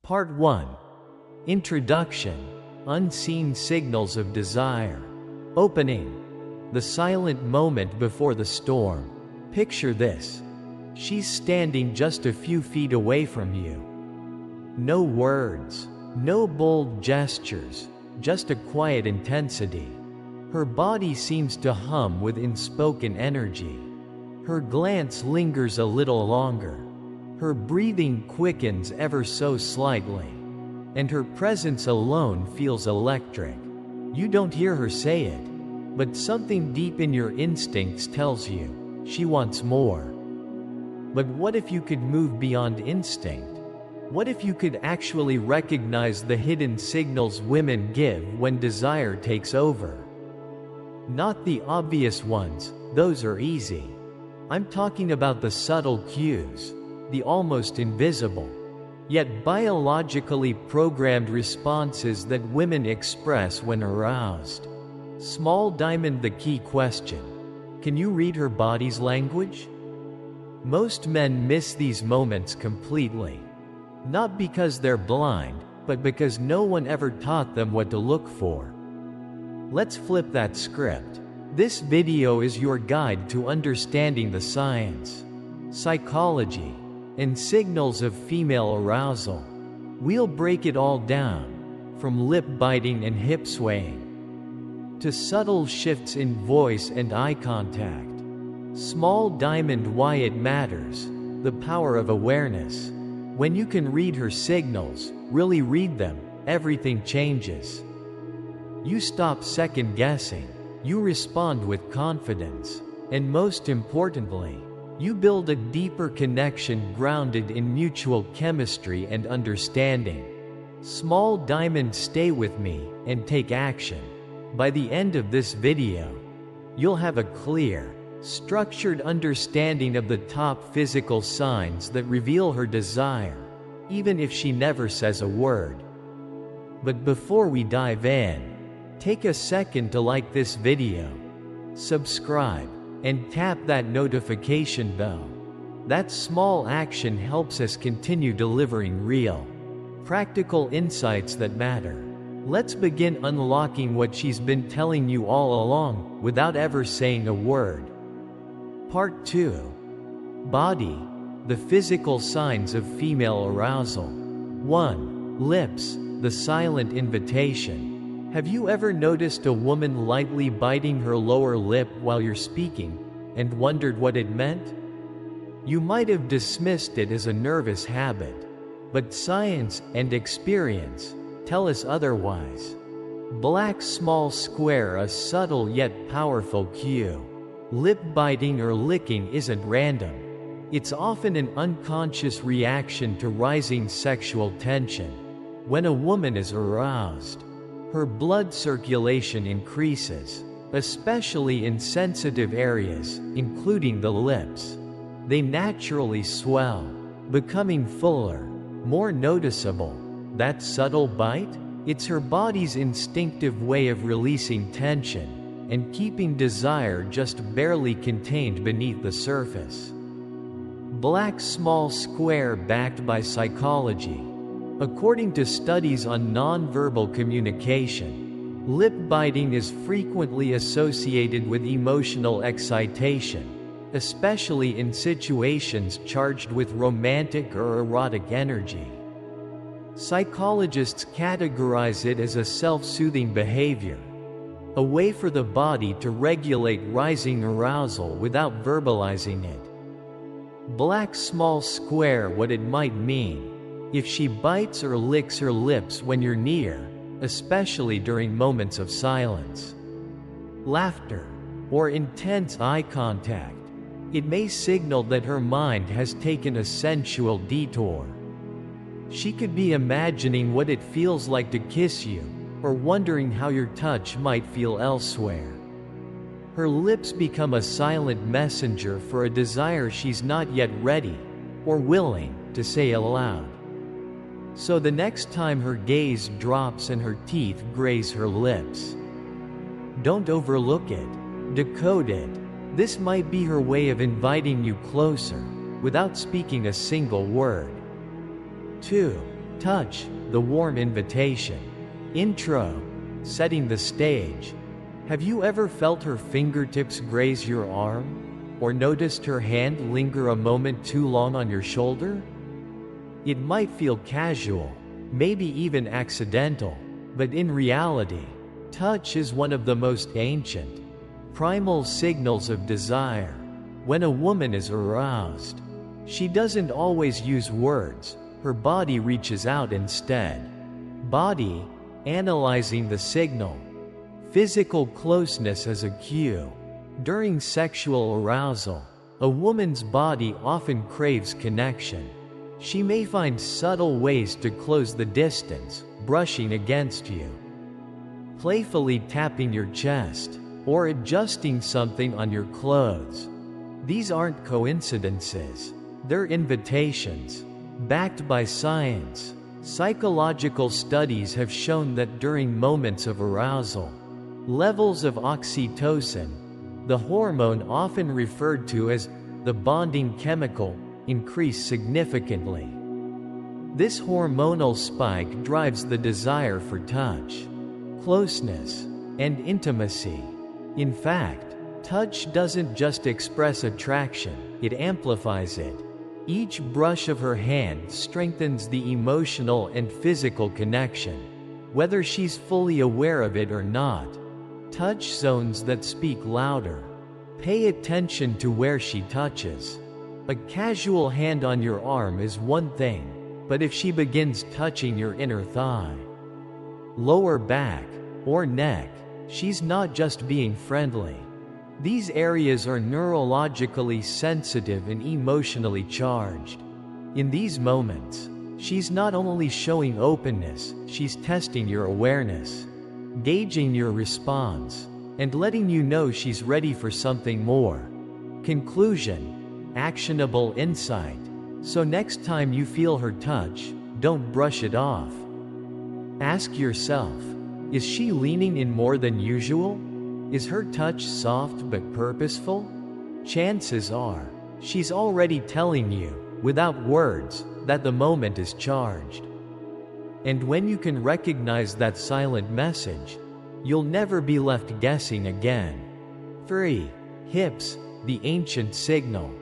Part 1. Introduction. Unseen signals of desire. Opening. The silent moment before the storm. Picture this. She's standing just a few feet away from you. No words, no bold gestures, just a quiet intensity. Her body seems to hum with unspoken energy. Her glance lingers a little longer. Her breathing quickens ever so slightly. And her presence alone feels electric. You don't hear her say it, but something deep in your instincts tells you she wants more. But what if you could move beyond instinct? What if you could actually recognize the hidden signals women give when desire takes over? Not the obvious ones, those are easy. I'm talking about the subtle cues, the almost invisible, yet biologically programmed responses that women express when aroused. Small diamond, the key question. Can you read her body's language? Most men miss these moments completely. Not because they're blind, but because no one ever taught them what to look for. Let's flip that script. This video is your guide to understanding the science, psychology, and signals of female arousal. We'll break it all down, from lip biting and hip swaying, to subtle shifts in voice and eye contact. Small diamond, why it matters, the power of awareness. When you can read her signals, really read them, everything changes. You stop second guessing, you respond with confidence, and most importantly, you build a deeper connection grounded in mutual chemistry and understanding. Small diamond, stay with me and take action. By the end of this video, you'll have a clear, structured understanding of the top physical signs that reveal her desire, even if she never says a word. But before we dive in, take a second to like this video, subscribe, and tap that notification bell. That small action helps us continue delivering real, practical insights that matter. Let's begin unlocking what she's been telling you all along, without ever saying a word. Part 2. Body. The physical signs of female arousal. 1. Lips. The silent invitation. Have you ever noticed a woman lightly biting her lower lip while you're speaking, and wondered what it meant? You might have dismissed it as a nervous habit, but science and experience tell us otherwise. Black small square, a subtle yet powerful cue. Lip biting or licking isn't random. It's often an unconscious reaction to rising sexual tension. When a woman is aroused, her blood circulation increases, especially in sensitive areas, including the lips. They naturally swell, becoming fuller, more noticeable. That subtle bite? It's her body's instinctive way of releasing tension and keeping desire just barely contained beneath the surface. Black small square, backed by psychology. According to studies on nonverbal communication, lip biting is frequently associated with emotional excitation, especially in situations charged with romantic or erotic energy. Psychologists categorize it as a self-soothing behavior, a way for the body to regulate rising arousal without verbalizing it. Black small square, what it might mean if she bites or licks her lips when you're near, especially during moments of silence. Laughter, or intense eye contact. It may signal that her mind has taken a sensual detour. She could be imagining what it feels like to kiss you, or wondering how your touch might feel elsewhere. Her lips become a silent messenger for a desire she's not yet ready, or willing, to say aloud. So the next time her gaze drops and her teeth graze her lips, don't overlook it, decode it. This might be her way of inviting you closer, without speaking a single word. 2. Touch, the warm invitation. Intro, setting the stage. Have you ever felt her fingertips graze your arm? Or noticed her hand linger a moment too long on your shoulder? It might feel casual, maybe even accidental, but in reality, touch is one of the most ancient, primal signals of desire. When a woman is aroused, she doesn't always use words, her body reaches out instead. Body, analyzing the signal. Physical closeness as a cue. During sexual arousal, a woman's body often craves connection. She may find subtle ways to close the distance, brushing against you, playfully tapping your chest, or adjusting something on your clothes. These aren't coincidences. They're invitations, backed by science. Psychological studies have shown that during moments of arousal, levels of oxytocin, the hormone often referred to as the bonding chemical, increase significantly. This hormonal spike drives the desire for touch, closeness, and intimacy. In fact, touch doesn't just express attraction, it amplifies it. Each brush of her hand strengthens the emotional and physical connection, whether she's fully aware of it or not. Touch zones that speak louder. Pay attention to where she touches. A casual hand on your arm is one thing, but if she begins touching your inner thigh, lower back, or neck, she's not just being friendly. These areas are neurologically sensitive and emotionally charged. In these moments, she's not only showing openness, she's testing your awareness, gauging your response, and letting you know she's ready for something more. Conclusion. Actionable insight. So next time you feel her touch, don't brush it off. Ask yourself, is she leaning in more than usual? Is her touch soft but purposeful? Chances are, she's already telling you, without words, that the moment is charged. And when you can recognize that silent message, you'll never be left guessing again. 3. Hips, the ancient signal.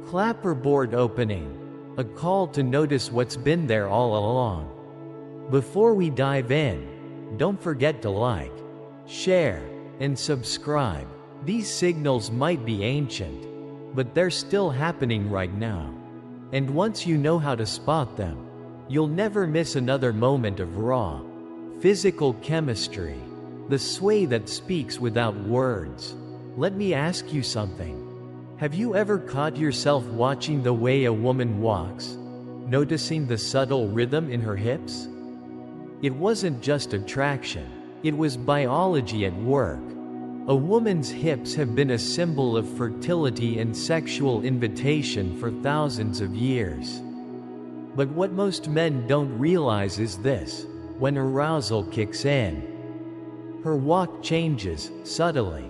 Clapperboard opening. A call to notice what's been there all along. Before we dive in, don't forget to like, share, and subscribe. These signals might be ancient, but they're still happening right now. And once you know how to spot them, you'll never miss another moment of raw, physical chemistry. The sway that speaks without words. Let me ask you something. Have you ever caught yourself watching the way a woman walks, noticing the subtle rhythm in her hips? It wasn't just attraction, it was biology at work. A woman's hips have been a symbol of fertility and sexual invitation for thousands of years. But what most men don't realize is this: when arousal kicks in, her walk changes, subtly,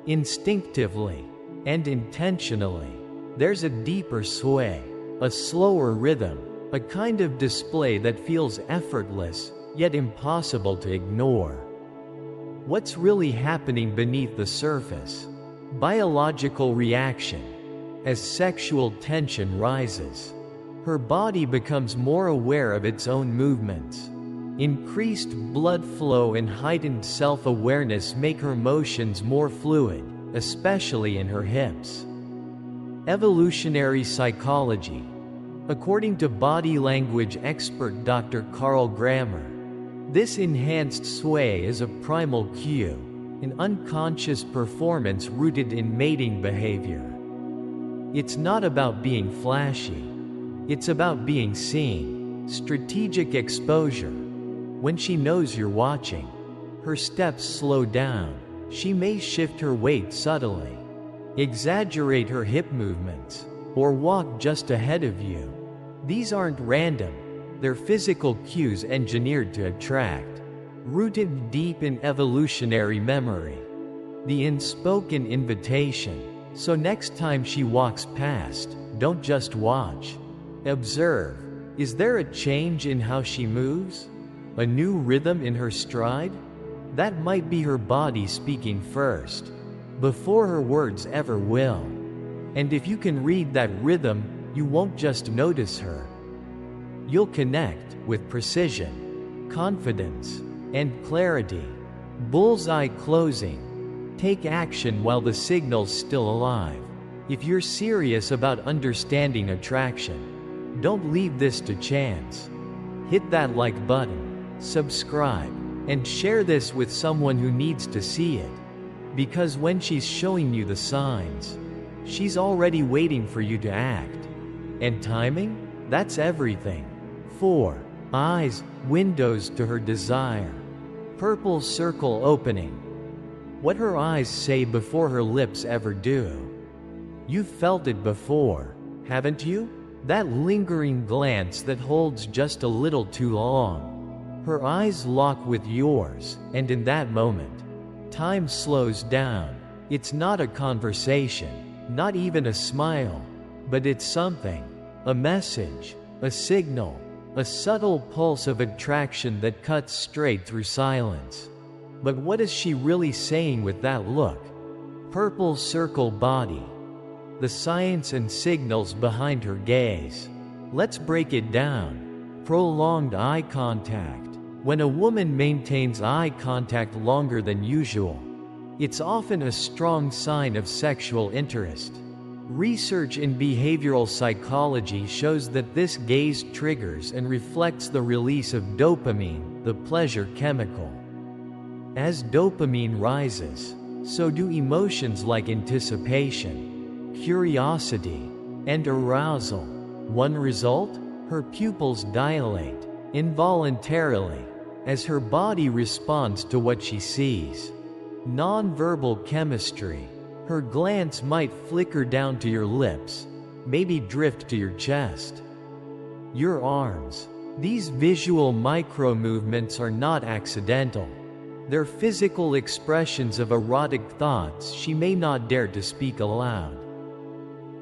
instinctively, and intentionally. There's a deeper sway, a slower rhythm, a kind of display that feels effortless, yet impossible to ignore. What's really happening beneath the surface? Biological reaction. As sexual tension rises, her body becomes more aware of its own movements. Increased blood flow and heightened self-awareness make her motions more fluid, especially in her hips. Evolutionary psychology. According to body language expert Dr. Carl Grammer, this enhanced sway is a primal cue, an unconscious performance rooted in mating behavior. It's not about being flashy. It's about being seen. Strategic exposure. When she knows you're watching, her steps slow down. She may shift her weight subtly, exaggerate her hip movements, or walk just ahead of you. These aren't random. They're physical cues engineered to attract, rooted deep in evolutionary memory. The unspoken invitation. So next time she walks past, don't just watch. Observe. Is there a change in how she moves? A new rhythm in her stride? That might be her body speaking first, before her words ever will. And if you can read that rhythm, you won't just notice her. You'll connect with precision, confidence, and clarity. Bullseye closing. Take action while the signal's still alive. If you're serious about understanding attraction, don't leave this to chance. Hit that like button, subscribe, and share this with someone who needs to see it. Because when she's showing you the signs, she's already waiting for you to act. And timing? That's everything. 4. Eyes, windows to her desire. Purple circle opening. What her eyes say before her lips ever do. You've felt it before, haven't you? That lingering glance that holds just a little too long. Her eyes lock with yours, and in that moment, time slows down. It's not a conversation, not even a smile, but it's something. A message, a signal, a subtle pulse of attraction that cuts straight through silence. But what is she really saying with that look? Purple circle body. The science and signals behind her gaze. Let's break it down. Prolonged eye contact. When a woman maintains eye contact longer than usual, it's often a strong sign of sexual interest. Research in behavioral psychology shows that this gaze triggers and reflects the release of dopamine, the pleasure chemical. As dopamine rises, so do emotions like anticipation, curiosity, and arousal. One result? Her pupils dilate, involuntarily, as her body responds to what she sees. Non-verbal chemistry. Her glance might flicker down to your lips, maybe drift to your chest. Your arms. These visual micro-movements are not accidental. They're physical expressions of erotic thoughts she may not dare to speak aloud.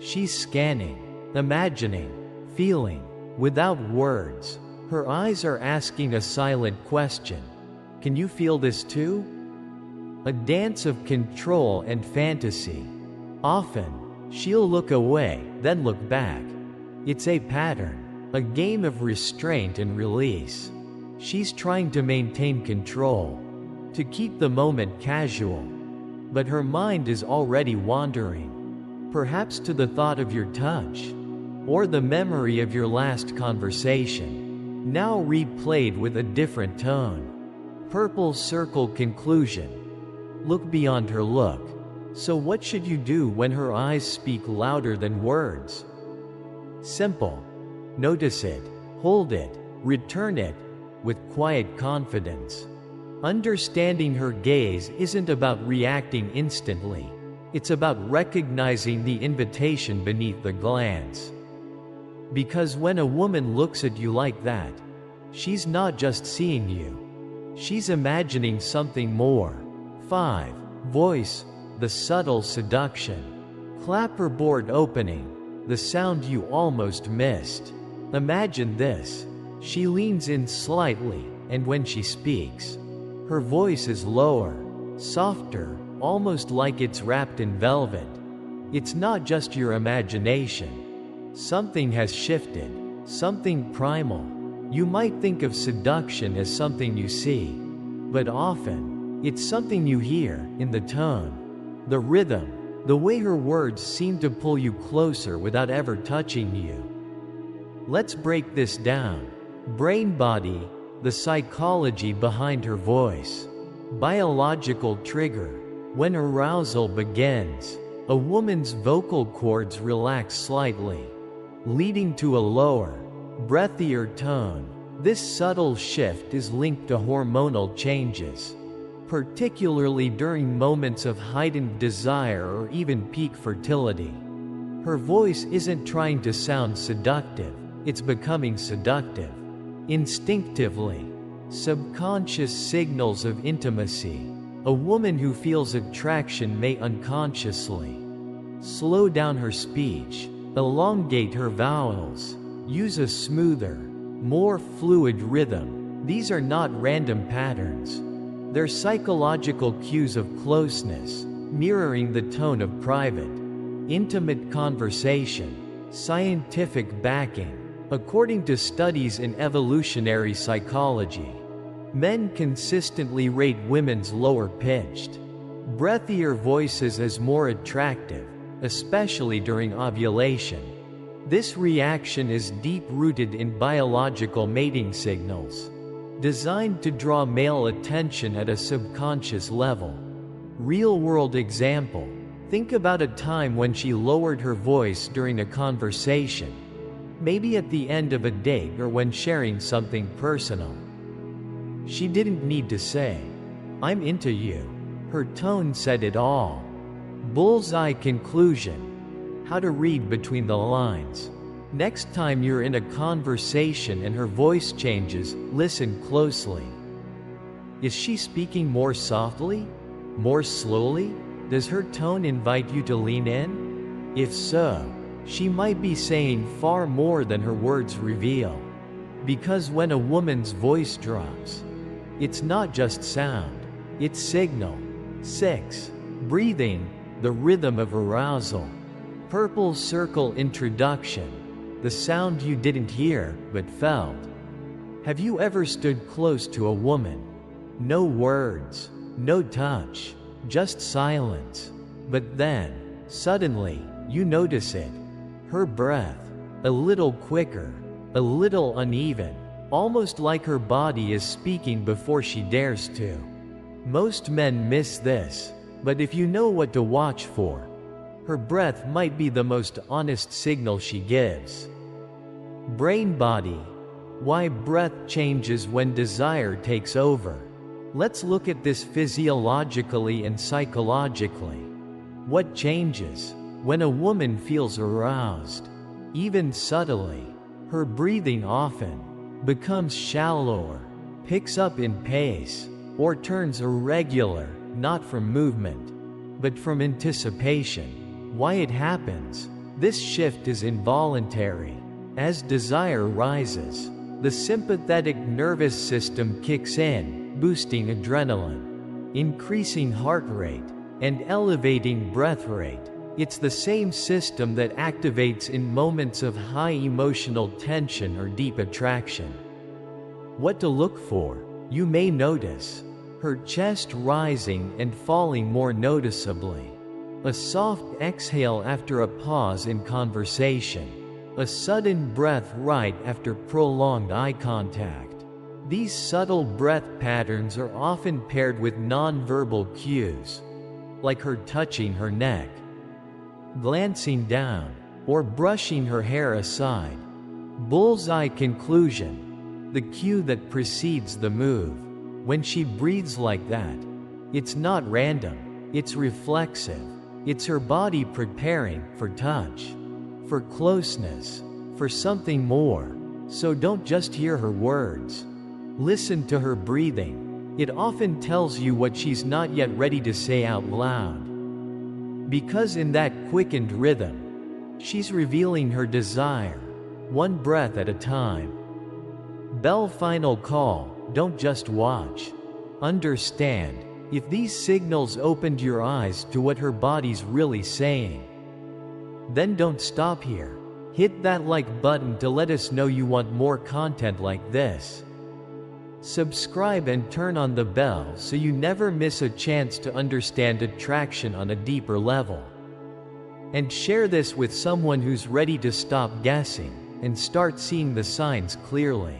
She's scanning, imagining, feeling, without words. Her eyes are asking a silent question. Can you feel this too? A dance of control and fantasy. Often, she'll look away, then look back. It's a pattern, a game of restraint and release. She's trying to maintain control, to keep the moment casual. But her mind is already wandering, perhaps to the thought of your touch, or the memory of your last conversation, now replayed with a different tone. Purple circle conclusion. Look beyond her look. So what should you do when her eyes speak louder than words? Simple. Notice it, hold it, return it, with quiet confidence. Understanding her gaze isn't about reacting instantly. It's about recognizing the invitation beneath the glance. Because when a woman looks at you like that, she's not just seeing you. She's imagining something more. 5. Voice, the subtle seduction. Clapperboard opening, the sound you almost missed. Imagine this. She leans in slightly, and when she speaks, her voice is lower, softer, almost like it's wrapped in velvet. It's not just your imagination. Something has shifted, something primal. You might think of seduction as something you see, but often, it's something you hear in the tone, the rhythm, the way her words seem to pull you closer without ever touching you. Let's break this down. Brain body, the psychology behind her voice. Biological trigger. When arousal begins, a woman's vocal cords relax slightly, leading to a lower, breathier tone. This subtle shift is linked to hormonal changes, particularly during moments of heightened desire or even peak fertility. Her voice isn't trying to sound seductive, it's becoming seductive. Instinctively. Subconscious signals of intimacy. A woman who feels attraction may unconsciously slow down her speech, elongate her vowels, use a smoother, more fluid rhythm. These are not random patterns. They're psychological cues of closeness, mirroring the tone of private, intimate conversation. Scientific backing. According to studies in evolutionary psychology, men consistently rate women's lower-pitched, breathier voices as more attractive, especially during ovulation. This reaction is deep-rooted in biological mating signals, designed to draw male attention at a subconscious level. Real-world example. Think about a time when she lowered her voice during a conversation, maybe at the end of a date or when sharing something personal. She didn't need to say, "I'm into you." Her tone said it all. Bullseye conclusion. How to read between the lines. Next time you're in a conversation and her voice changes, listen closely. Is she speaking more softly? More slowly? Does her tone invite you to lean in? If so, she might be saying far more than her words reveal. Because when a woman's voice drops, it's not just sound, it's signal. 6. Breathing, the rhythm of arousal. Purple circle introduction. The sound you didn't hear, but felt. Have you ever stood close to a woman? No words, no touch, just silence. But then, suddenly, you notice it. Her breath, a little quicker, a little uneven, almost like her body is speaking before she dares to. Most men miss this, but if you know what to watch for, her breath might be the most honest signal she gives. Brain body. Why breath changes when desire takes over. Let's look at this physiologically and psychologically. What changes when a woman feels aroused? Even subtly, her breathing often becomes shallower, picks up in pace, or turns irregular, not from movement, but from anticipation. Why it happens? This shift is involuntary. As desire rises, the sympathetic nervous system kicks in, boosting adrenaline, increasing heart rate, and elevating breath rate. It's the same system that activates in moments of high emotional tension or deep attraction. What to look for? You may notice her chest rising and falling more noticeably. A soft exhale after a pause in conversation. A sudden breath right after prolonged eye contact. These subtle breath patterns are often paired with non-verbal cues, like her touching her neck, glancing down, or brushing her hair aside. Bullseye conclusion. The cue that precedes the move. When she breathes like that, it's not random, it's reflexive. It's her body preparing for touch, for closeness, for something more. So don't just hear her words. Listen to her breathing. It often tells you what she's not yet ready to say out loud. Because in that quickened rhythm, she's revealing her desire, one breath at a time. Bell final call. Don't just watch. Understand. If these signals opened your eyes to what her body's really saying, then don't stop here. Hit that like button to let us know you want more content like this. Subscribe and turn on the bell so you never miss a chance to understand attraction on a deeper level. And share this with someone who's ready to stop guessing and start seeing the signs clearly.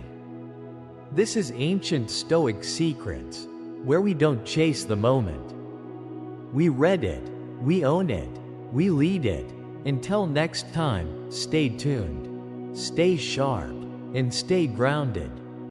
This is Ancient Stoic Secrets, where we don't chase the moment. We read it, we own it, we lead it. Until next time, stay tuned, stay sharp, and stay grounded.